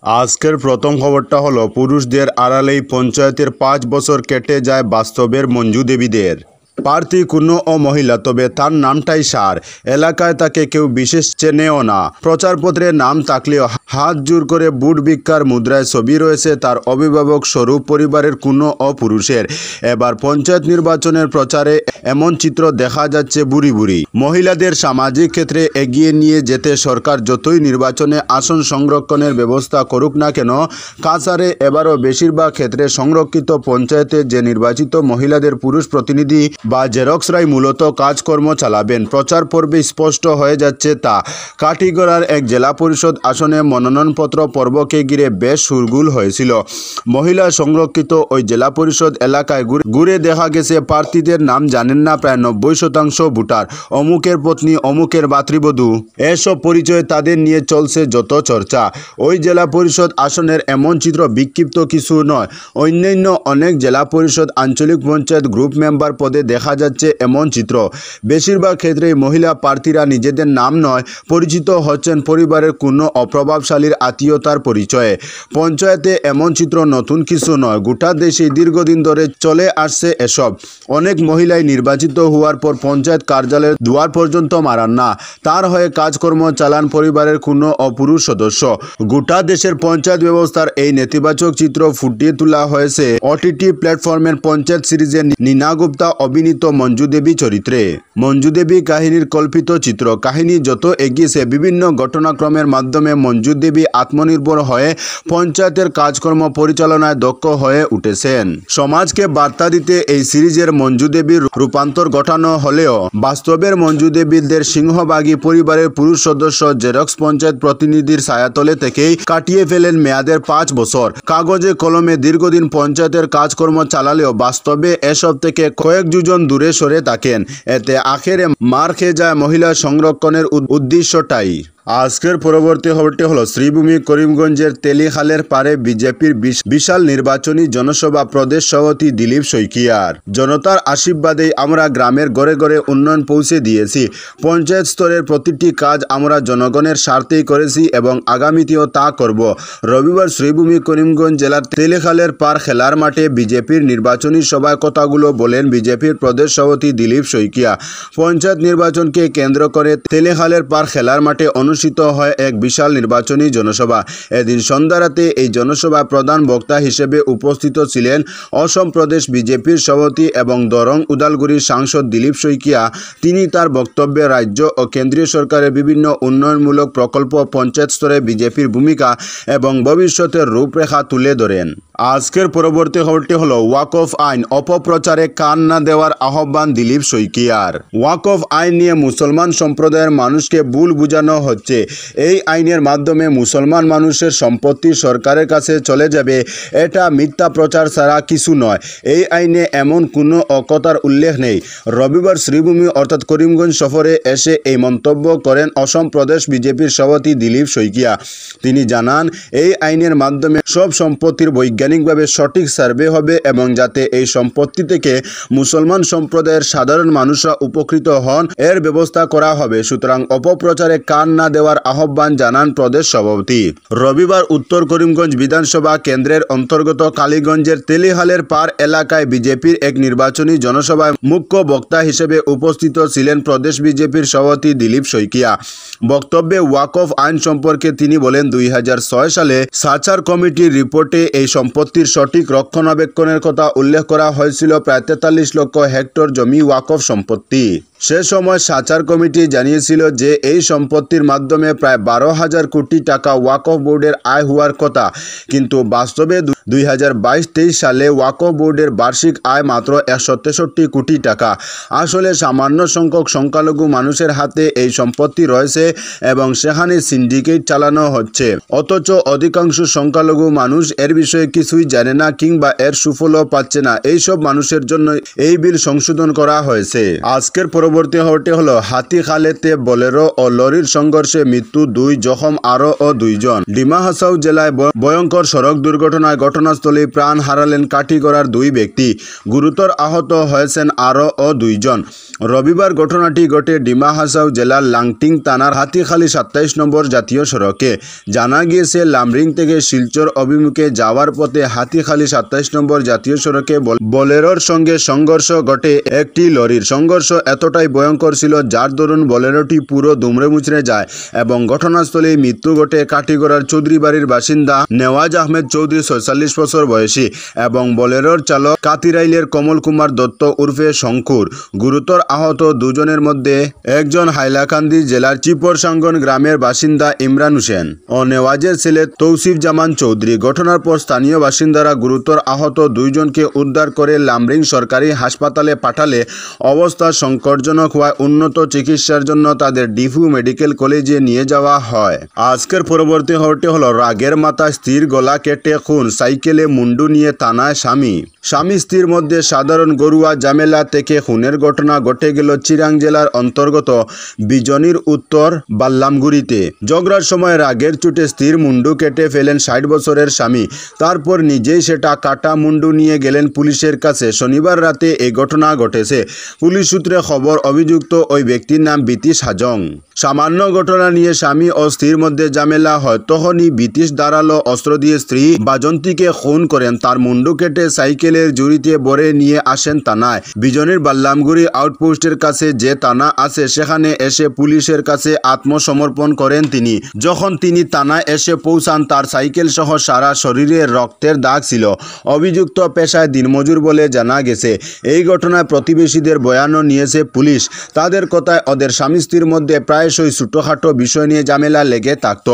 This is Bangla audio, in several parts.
আজকের প্রথম খবরটা হলো পুরুষদের আড়ালেই পঞ্চায়েতের 5 বছর কেটে যায় বাস্তবের মঞ্জু দেবীদের। প্রার্থী কোনো ও মহিলা, তবে তার নামটাই সার। এলাকায় তাকে কেউ বিশেষ চেনেও না। প্রচারপত্রে নাম থাকলেও হাত জোর করে বুট ভিক্ষার মুদ্রায় ছবি রয়েছে তার অভিভাবক স্বরূপ পরিবারের কোনো ও পুরুষের। এবার পঞ্চায়েত নির্বাচনের প্রচারে এমন চিত্র দেখা যাচ্ছে বুড়ি বুড়ি মহিলাদের সামাজিক ক্ষেত্রে এগিয়ে নিয়ে যেতে সরকার যতই নির্বাচনে আসন সংরক্ষণের ব্যবস্থা করুক না কেন, কাছাড়ে এবারও বেশিরভাগ ক্ষেত্রে সংরক্ষিত পঞ্চায়েতে যে নির্বাচিত মহিলাদের পুরুষ প্রতিনিধি বা জেরক্সরাই মূলত কাজকর্ম চালাবেন। প্রচার পর্বে স্পষ্ট হয়ে যাচ্ছে তা। কাটিগড়ার এক জেলা পরিষদ আসনে মনোনয়নপত্র পর্বকে ঘিরে বেশ শোরগোল হয়েছিল। মহিলা সংরক্ষিত ওই জেলা পরিষদ এলাকায় ঘুরে দেখা গেছে প্রার্থীদের নাম জানেন না প্রায় 90% ভোটার। অমুকের পত্নী, অমুকের ভাতৃবধূ, এসব পরিচয়ে তাদের নিয়ে চলছে যত চর্চা। ওই জেলা পরিষদ আসনের এমন চিত্র বিক্ষিপ্ত কিছু নয়। অন্যান্য অনেক জেলা পরিষদ, আঞ্চলিক পঞ্চায়েত গ্রুপ মেম্বার পদে দেখা যাচ্ছে এমন চিত্র। বেশিরভাগ ক্ষেত্রেই মহিলা প্রার্থীরা নিজেদের নাম নয়, পরিচিত হচ্ছেন পরিবারের কোনো অপ্রভাবশালীর আত্মীয়তার পরিচয়ে। পঞ্চায়েতে এমন চিত্র নতুন কিছু নয়, গোটা দেশে দীর্ঘদিন ধরে চলে আসছে এসব। অনেক মহিলাই নির্বাচিত হওয়ার পর পঞ্চায়েত কার্যালয়ের দুয়ার পর্যন্ত মারান না, তার হয়ে কাজকর্ম চালান পরিবারের কোনো অপুরুষ সদস্য। গোটা দেশের পঞ্চায়েত ব্যবস্থার এই নেতিবাচক চিত্র ফুটিয়ে তোলা হয়েছে ওটিটি প্ল্যাটফর্মের পঞ্চায়েত সিরিজে নীনা গুপ্তা অভিনীত মঞ্জু দেবী চরিত্রে। মঞ্জু দেবী কাহিনীর কল্পিত চিত্র। কাহিনী যত এগিয়েছে, বিভিন্ন ঘটনাক্রমের মাধ্যমে মঞ্জু দেবী আত্মনির্ভর হয়ে পঞ্চায়েতের কাজকর্ম পরিচালনায় দক্ষ হয়ে উঠেছেন। সমাজকে বার্তা দিতে এই সিরিজের মঞ্জু দেবীর রূপান্তর ঘটানো হলেও বাস্তবের মঞ্জু দেবীদের সিংহভাগী পরিবারের পুরুষ সদস্য জেরক্স পঞ্চায়েত প্রতিনিধির ছায়াতলে থেকেই কাটিয়ে ফেলেন মেয়াদের 5 বছর। কাগজে কলমে দীর্ঘদিন পঞ্চায়েতের কাজকর্ম চালালেও বাস্তবে এসব থেকে কয়েক যোজন দূরে সরে থাকেন। এতে আখেরে মার খেয়ে যায় মহিলা সংরক্ষণের উদ্দেশ্যটাই। আজকের পরবর্তী খবরটি হলো শ্রীভূমি করিমগঞ্জের তেলিখালের পারে বিজেপির বিশাল নির্বাচনী জনসভা প্রদেশ সভাপতি দিলীপ শইকিয়ার। জনতার আশীর্বাদেই আমরা গ্রামের ঘরে ঘরে উন্নয়ন পৌঁছে দিয়েছি। পঞ্চায়েত স্তরের প্রতিটি কাজ আমরা জনগণের স্বার্থেই করেছি এবং আগামীতেও তা করব। রবিবার শ্রীভূমি করিমগঞ্জ জেলার তেলিখালের পার খেলার মাঠে বিজেপির নির্বাচনী সভায় কথাগুলো বলেন বিজেপির প্রদেশ সভাপতি দিলীপ শইকিয়া। পঞ্চায়েত নির্বাচনকে কেন্দ্র করে তেলিখালের পার খেলার মাঠে অনুষ্ঠিত হয় এক বিশাল নির্বাচনী জনসভা। এদিন সন্ধ্যা রাতে এই জনসভা প্রধান বক্তা হিসেবে উপস্থিত ছিলেন অসম প্রদেশ বিজেপির সভাপতি এবং দরং উদালগুড়ির সাংসদ দিলীপ শইকিয়া। তিনি তার বক্তব্যে রাজ্য ও কেন্দ্রীয় সরকারের বিভিন্ন উন্নয়নমূলক প্রকল্প, পঞ্চায়েত স্তরে বিজেপির ভূমিকা এবং ভবিষ্যতের রূপরেখা তুলে ধরেন। আজকের পরবর্তী খবরটি হলো ওয়াকফ আইন অপপ্রচারে কান না দেওয়ার আহ্বান দিলীপ শইকিয়ার। ওয়াকফ আইন নিয়ে মুসলমান সম্প্রদায়ের মানুষকে ভুল বোঝানো হচ্ছে। এই আইনের মাধ্যমে মুসলমান মানুষের সম্পত্তি সরকারের কাছে চলে যাবে, এটা মিথ্যা প্রচার ছাড়া কিছু নয়। এই আইনে এমন কোনো অকথার উল্লেখ নেই। রবিবার শ্রীভূমি অর্থাৎ করিমগঞ্জ সফরে এসে এই মন্তব্য করেন অসম প্রদেশ বিজেপির সভাপতি দিলীপ শইকিয়া। তিনি জানান, এই আইনের মাধ্যমে সব সম্পত্তির বৈজ্ঞানিকভাবে সঠিক সার্ভে হবে এবং যাতে এই সম্পত্তি থেকে মুসলমান সম্প্রদায়ের সাধারণ মানুষরা উপকৃত হন এর ব্যবস্থা করা হবে। সুতরাং অপপ্রচারে কান না দেওয়ার আহ্বান জানান প্রদেশ সভাপতি। রবিবার উত্তর করিমগঞ্জ বিধানসভা কেন্দ্রের অন্তর্গত কালীগঞ্জের তেলিহালের পার এলাকায় বিজেপির এক নির্বাচনী জনসভায় মুখ্য বক্তা হিসেবে উপস্থিত ছিলেন প্রদেশ বিজেপির সভাপতি দিলীপ শইকিয়া। বক্তব্যে ওয়াকফ আইন সম্পর্কে তিনি বলেন, 2006 সালে সাচার কমিটির রিপোর্টে এই সম্পত্তির সঠিক রক্ষণাবেক্ষণের কথা উল্লেখ করা হয়েছিল। প্রায় 43 লক্ষ হেক্টর জমি ওয়াকফ সম্পত্তি। সে সময় সাচার কমিটি জানিয়েছিল যে এই সম্পত্তির মাধ্যমে প্রায় 12,000 কোটি টাকা ওয়াকফ বোর্ডের আয় হওয়ার কথা, কিন্তু বাস্তবে 2022-23 সালে ওয়াকফ বোর্ডের বার্ষিক আয় মাত্র 163 কোটি টাকা। আসলে সামান্য সংখ্যক সংখ্যালঘু মানুষের হাতে এই সম্পত্তি রয়েছে এবং সেখানে সিন্ডিকেট চালানো হচ্ছে, অথচ অধিকাংশ সংখ্যালঘু মানুষ এর বিষয়ে কিছুই জানে না কিংবা এর সুফলও পাচ্ছে না। এইসব মানুষের জন্য এই বিল সংশোধন করা হয়েছে। আজকের পরবর্তী খবরটি হলো হাতিখালেতে বোলেরো ও লরির সংঘর্ষে সংঘর্ষে মৃত্যু 2, জখম আরও 2 জন। ডিমা হাসাও জেলায় ভয়ঙ্কর সড়ক দুর্ঘটনায় ঘটনাস্থলেই প্রাণ হারালেন কাটিগড়ার 2 ব্যক্তি। গুরুতর আহত হয়েছেন আরও 2 জন। রবিবার ঘটনাটি ঘটে ডিমা হাসাও জেলার লাংটিং থানার হাতিখালি 27 নম্বর জাতীয় সড়কে। জানা গিয়েছে লামরিং থেকে শিলচর অভিমুখে যাওয়ার পথে হাতিখালি 27 নম্বর জাতীয় সড়কে বোলেরোর সঙ্গে সংঘর্ষ ঘটে একটি লরির। সংঘর্ষ এতটাই ভয়ঙ্কর ছিল যার দরুন বোলেরোটি পুরো দুমড়ে মুচড়ে যায় এবং ঘটনাস্থলেই মৃত্যু ঘটে কাটিগড়ার চৌধুরী বাড়ির বাসিন্দা নেওয়াজ আহমেদ চৌধুরী 46 বছর বয়সী এবং বোলেরোর চালক কাতিরাইলের কমল কুমার দত্ত উর্ফে শঙ্কুর। গুরুতর আহত 2 জনের মধ্যে একজন হাইলাকান্দি জেলার চিপরসাঙ্গন গ্রামের বাসিন্দা ইমরান হোসেন ও নেওয়াজের ছেলে তৌসিফ জামান চৌধুরী। ঘটনার পর স্থানীয় বাসিন্দারা গুরুতর আহত 2 জনকে উদ্ধার করে লামরিং সরকারি হাসপাতালে পাঠালে অবস্থা সংকটজনক হওয়ায় উন্নত চিকিৎসার জন্য তাদের ডিফু মেডিকেল কলেজে নিয়ে যাওয়া হয়। আজকের পরবর্তী খবরটি হলো রাগের মাথায় স্ত্রীর গলা কেটে খুন, সাইকেলে মুন্ডু নিয়ে থানায় স্বামী স্ত্রীর মধ্যে সাধারণ গরুয়া ঝামেলা থেকে খুনের ঘটনা ঘটে গেল চিরাং জেলার অন্তর্গত বিজনির উত্তর বাল্লামগুড়িতে। ঝগড়ার সময় রাগের চোটে স্ত্রীর মুন্ডু কেটে ফেলেন 60 বছরের স্বামী। তারপর নিজেই সেটা কাটা মুন্ডু নিয়ে গেলেন পুলিশের কাছে। শনিবার রাতে এই ঘটনা ঘটেছে। পুলিশ সূত্রে খবর, অভিযুক্ত ওই ব্যক্তির নাম বিতীশ হাজং। সামান্য ঘটনা নিয়ে স্বামী ও স্ত্রীর মধ্যে ঝামেলা হয়। তখনই বিতীশ ধারালো অস্ত্র দিয়ে স্ত্রী বাজন্তীকে খুন করেন। তার মুন্ডু কেটে সাইকেলের জুড়িতে ভরে নিয়ে আসেন থানায়। বিজনির বাল্লামগুড়ি আউটপোস্টের কাছে যে থানা আছে সেখানে এসে পুলিশের কাছে আত্মসমর্পণ করেন তিনি। যখন তিনি থানায় এসে পৌঁছান তার সাইকেল সহ সারা শরীরে রক্তের দাগ ছিল। অভিযুক্ত পেশায় দিনমজুর বলে জানা গেছে। এই ঘটনায় প্রতিবেশীদের বয়ানও নিয়েছে পুলিশ। তাদের কথায় ওদের স্বামী স্ত্রীর মধ্যে প্রায়শই ছোটোখাটো বিষয় নিয়ে ঝামেলা লেগে থাকত।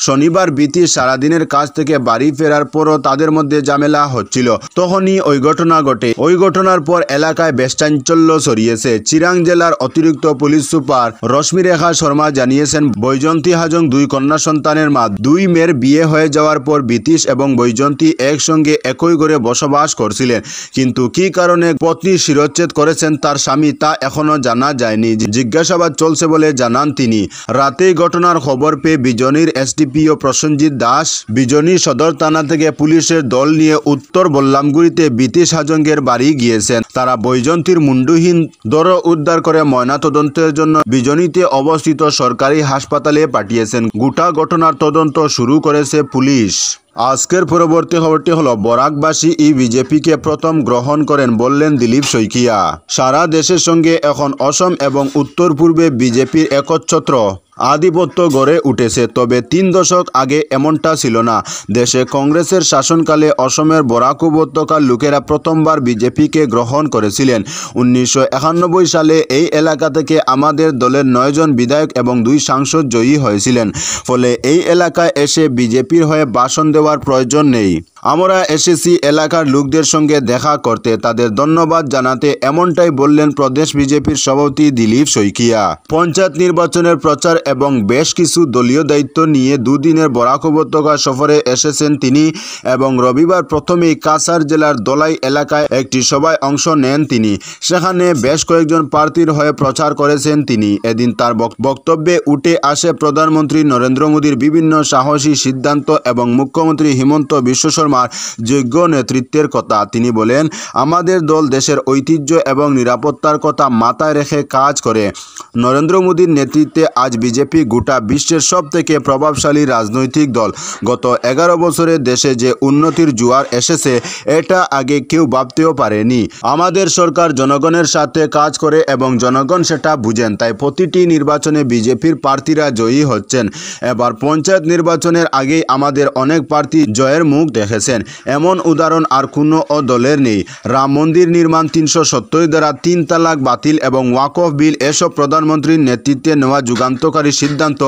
শনিবার বিতীশ সারাদিনের কাজ থেকে বাড়ি ফেরার পরও তাদের মধ্যে ঝামেলা হচ্ছিল। তখনই ওই ঘটনা ঘটে। ওই ঘটনার পর এলাকায় বেশ চাঞ্চল্য ছড়িয়েছে। চিরাং জেলার অতিরিক্ত পুলিশ সুপার রশ্মিরেখা শর্মা জানিয়েছেন, বৈজন্তী হাজং 2 কন্যা সন্তানের মা। 2 মেয়ের বিয়ে হয়ে যাওয়ার পর বিতীশ এবং বৈজন্তী একসঙ্গে একই ঘরে বসবাস করছিলেন। কিন্তু কী কারণে পত্নী শিরচ্ছেদ করেছেন তার স্বামী তা এখনও জানা যায়নি। জিজ্ঞাসাবাদ চলছে বলে জানান তিনি। রাতেই ঘটনার খবর পেয়ে বিজনির এসডিপিও প্রসেনজিৎ দাস বিজনি সদর থানা থেকে পুলিশের দল নিয়ে উত্তর বল্লামগুড়িতে বিতীশ হাজংয়ের বাড়ি গিয়েছেন। তারা বৈজন্তীর মুন্ডুহীন দেহ উদ্ধার করে ময়নাতদন্তের জন্য বিজনিতে অবস্থিত সরকারি হাসপাতালে পাঠিয়েছেন। গোটা ঘটনার তদন্ত শুরু করেছে পুলিশ। আজকের পরবর্তী খবরটি হলো, বরাকবাসী বিজেপিকে প্রথম গ্রহণ করেন বললেন দিলীপ শইকিয়া। সারা দেশের সঙ্গে এখন অসম এবং উত্তর পূর্বে বিজেপির একচ্ছত্র আধিপত্য গড়ে উঠেছে। তবে 3 দশক আগে এমনটা ছিল না। দেশে কংগ্রেসের শাসনকালে অসমের বরাক উপত্যকার লোকেরা প্রথমবার বিজেপিকে গ্রহণ করেছিলেন। 1991 সালে এই এলাকা থেকে আমাদের দলের 9 জন বিধায়ক এবং 2 সাংসদ জয়ী হয়েছিলেন। ফলে এই এলাকায় এসে বিজেপির হয়ে ভাষণ দেওয়ার প্রয়োজন নেই। আমরা এসেছি এলাকার লোকদের সঙ্গে দেখা করতে, তাদের ধন্যবাদ জানাতে, এমনটাই বললেন প্রদেশ বিজেপির সভাপতি দিলীপ শইকিয়া। পঞ্চায়েত নির্বাচনের প্রচার এবং বেশ কিছু দলীয় দায়িত্ব নিয়ে 2 দিনের বরাক উপত্যকা সফরে এসেছেন তিনি এবং রবিবার প্রথমেই কাছাড় জেলার দলাই এলাকায় একটি সভায় অংশ নেন তিনি। সেখানে বেশ কয়েকজন প্রার্থীর হয়ে প্রচার করেছেন তিনি। এদিন তার বক্তব্যে উঠে আসে প্রধানমন্ত্রী নরেন্দ্র মোদীর বিভিন্ন সাহসী সিদ্ধান্ত এবং মুখ্যমন্ত্রী হিমন্ত বিশ্ব শর্মার যোগ্য নেতৃত্বের কথা। তিনি বলেন, আমাদের দল দেশের ঐতিহ্য এবং নিরাপত্তার কথা মাথায় রেখে কাজ করে। নরেন্দ্র মোদীর নেতৃত্বে আজ বিজেপি গোটা বিশ্বের সবথেকে প্রভাবশালী রাজনৈতিক দল। গত 11 বছরে দেশে যে উন্নতির জোয়ার এসেছে এটা আগে কেউ ভাবতেও পারেনি। আমাদের সরকার জনগণের সাথে কাজ করে এবং জনগণ সেটা বুঝেন। তাই প্রতিটি নির্বাচনে বিজেপির প্রার্থীরা জয়ী হচ্ছেন। এবার পঞ্চায়েত নির্বাচনের আগেই আমাদের অনেক প্রার্থী জয়ের মুখ দেখেছেন। এমন উদাহরণ আর কোনো দলের নেই। রাম মন্দির নির্মাণ, 370 ধারা, 3 তালাক বাতিল এবং ওয়াকফ বিল, এসব প্রধানমন্ত্রীর নেতৃত্বে নেওয়া যুগান্তকারী সিদ্ধান্ত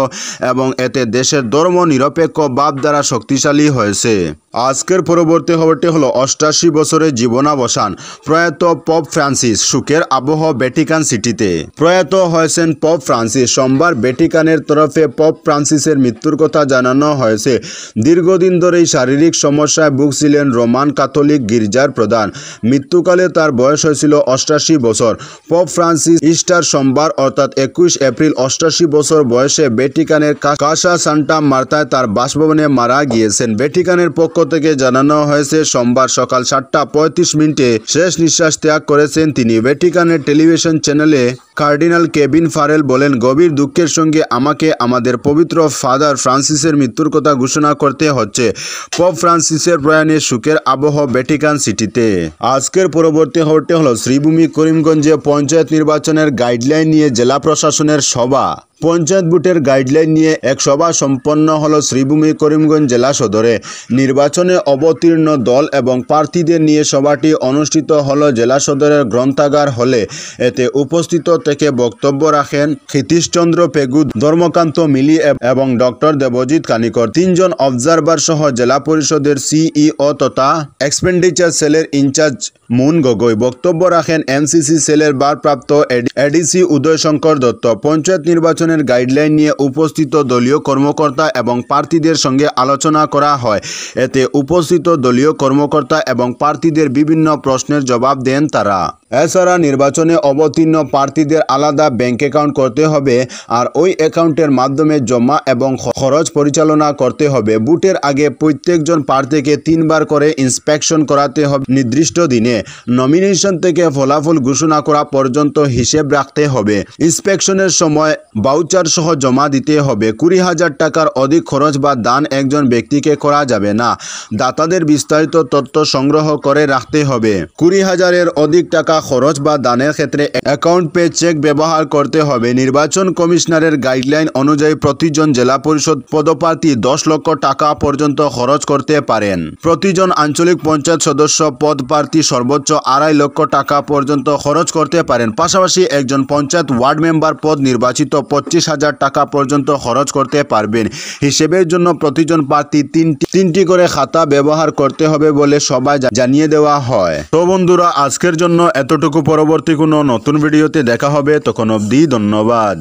এবং এতে দেশের ধর্ম নিরপেক্ষ ভাবধারা শক্তিশালী হয়েছে। আজকের পরবর্তী খবরটি হলো 88 বছরের জীবনাবসান প্রয়াত পপ ফ্রান্সিস, সুখের আবহ ভ্যাটিকান সিটিতে। প্রয়াত হয়েছেন পপ ফ্রান্সিস। সোমবার ভ্যাটিকানের তরফে পপ ফ্রান্সিসের মৃত্যুর কথা জানানো হয়েছে। দীর্ঘদিন ধরেই শারীরিক সমস্যায় ভুগছিলেন রোমান ক্যাথলিক গির্জার প্রধান। মৃত্যুকালে তার বয়স হয়েছিল 88 বছর। পপ ফ্রান্সিস ইস্টার সোমবার অর্থাৎ 21 এপ্রিল 88 বছর বয়সে ভ্যাটিকানের কাসা সান্টা মার্তায় তার বাসভবনে মারা গিয়েছেন। ভ্যাটিকানের পক্ষ থেকে জানানো হয়েছে সোমবার সকাল 7:35 শেষ নিঃশ্বাস ত্যাগ করেছেন তিনি। ভ্যাটিকানের টেলিভিশন চ্যানেলে কার্ডিনাল কেভিন ফারেল বলেন, গভীর দুঃখের সঙ্গে আমাকে আমাদের পবিত্র ফাদার ফ্রান্সিসের মৃত্যুর কথা ঘোষণা করতে হচ্ছে। পপ ফ্রান্সিসের প্রয়াণে সুখের আবহ ভ্যাটিকান সিটিতে। আজকের পরবর্তী খবরটি হলো শ্রীভূমি করিমগঞ্জে পঞ্চায়েত নির্বাচনের গাইডলাইন নিয়ে জেলা প্রশাসনের সভা। পঞ্চায়েত ভোটের গাইডলাইন নিয়ে এক সভা সম্পন্ন হলো শ্রীভূমি করিমগঞ্জ জেলা সদরে। নির্বাচনে অবতীর্ণ দল এবং প্রার্থীদের নিয়ে সভাটি অনুষ্ঠিত হলো জেলা সদরের গ্রন্থাগার হলে। এতে উপস্থিত থেকে বক্তব্য রাখেন ক্ষিতীশচন্দ্র পেগু, ধর্মকান্ত মিলি এবং ডক্টর দেবজিৎ কানিকর। 3 জন অবজারভার সহ জেলা পরিষদের সিইও তথা এক্সপেন্ডিচার সেলের ইনচার্জ মুন গগৈ। বক্তব্য রাখেন এমসিসি সেলের ভারপ্রাপ্ত এডিসি উদয় শঙ্কর দত্ত। পঞ্চায়েত নির্বাচনের গাইডলাইন নিয়ে উপস্থিত দলীয় কর্মকর্তা এবং প্রার্থীদের সঙ্গে আলোচনা করা হয়। এতে উপস্থিত দলীয় কর্মকর্তা এবং প্রার্থীদের বিভিন্ন প্রশ্নের জবাব দেন তারা। এছাড়া নির্বাচনে অবতীর্ণ প্রার্থীদের আলাদা ব্যাংক অ্যাকাউন্ট করতে হবে, আর ওই অ্যাকাউন্টের মাধ্যমে জমা এবং খরচ পরিচালনা করতে হবে। ভোটের আগে প্রত্যেকজন প্রার্থীকে 3 বার করে ইন্সপেকশন করাতে হবে নির্দিষ্ট দিনে। নমিনেশন থেকে ফলাফল ঘোষণা করা পর্যন্ত হিসেব রাখতে হবে। ইন্সপেকশনের সময় ভাউচার সহ জমা দিতে হবে। 20,000 টাকার অধিক খরচ বা দান একজন ব্যক্তিকে করা যাবে না। দাতাদের বিস্তারিত তথ্য সংগ্রহ করে রাখতে হবে। 20,000-এর অধিক টাকা খরচ বা দানের ক্ষেত্রে অ্যাকাউন্ট পে চেক ব্যবহার করতে হবে। নির্বাচন কমিশনারের গাইডলাইন অনুযায়ী প্রতিজন জেলা পরিষদ পদপ্রার্থী 10 লক্ষ টাকা পর্যন্ত খরচ করতে পারেন। প্রতিজন আঞ্চলিক পঞ্চায়েত সদস্য পদপ্রার্থী সর্বোচ্চ 2.5 লক্ষ টাকা পর্যন্ত খরচ করতে পারেন। পাশাপাশি একজন পঞ্চায়েত ওয়ার্ড মেম্বার পদ নির্বাচিত 25,000 টাকা পর্যন্ত খরচ করতে পারবেন। হিসেবের জন্য প্রতিজন প্রার্থী তিনটি করে খাতা ব্যবহার করতে হবে বলে সবাই জানিয়ে দেওয়া হয়। তো বন্ধুরা, আজকের জন্য এতটুকু। পরবর্তী কোনো নতুন ভিডিওতে দেখা হবে, তখন অবধি ধন্যবাদ।